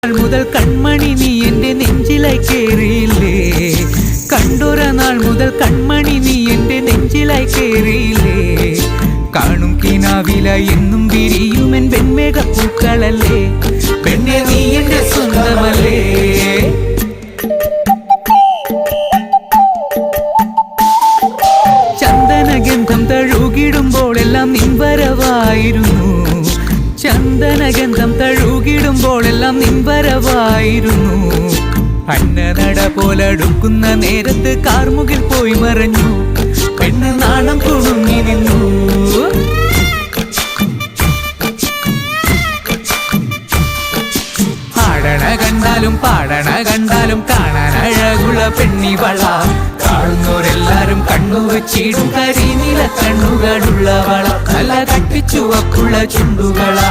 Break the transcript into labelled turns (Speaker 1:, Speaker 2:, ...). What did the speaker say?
Speaker 1: മുതൽ കൺമണി നീ എൻ്റെ നെഞ്ചിലായി കേറിയില്ലേ, കണ്ടൊര നാൾ മുതൽ കൺമണി നീ എൻ്റെ നെഞ്ചിലായി കേറിയില്ലേ. കാണും കിനാവില എന്നും വിരിയുമെൻ വെൺമേഘപ്പൂക്കളല്ലേ, പെണ്ണെ നീ എൻ്റെ സ്വന്തമല്ലേ. ചന്ദനഗന്ധം തഴുകിടുമ്പോഴെല്ലാം നിൻവരവായിരുന്നു, ചന്ദനഗന്ധം തഴുകിടുമ്പോഴെല്ലാം നിൻവരവായിരുന്നു. അന്നനട പോലടുക്കുന്ന നേരത്ത് കാർമുകിൽ പോയി മറഞ്ഞു, പെണ്ണ് നാണം കുണുങ്ങി നിന്നു. ആടണ കണ്ടാലും പാടണ കണ്ടാലും കാണാൻ അഴകുള്ള പെണ്ണിവള, കാണുന്നവരെല്ലാരും കണ്ണു വെച്ചിടും കരിനീല കണ്ണുകളുള്ളവള, നല്ല കട്ടിച്ചുവപ്പുള്ള ചുണ്ടുകളാ.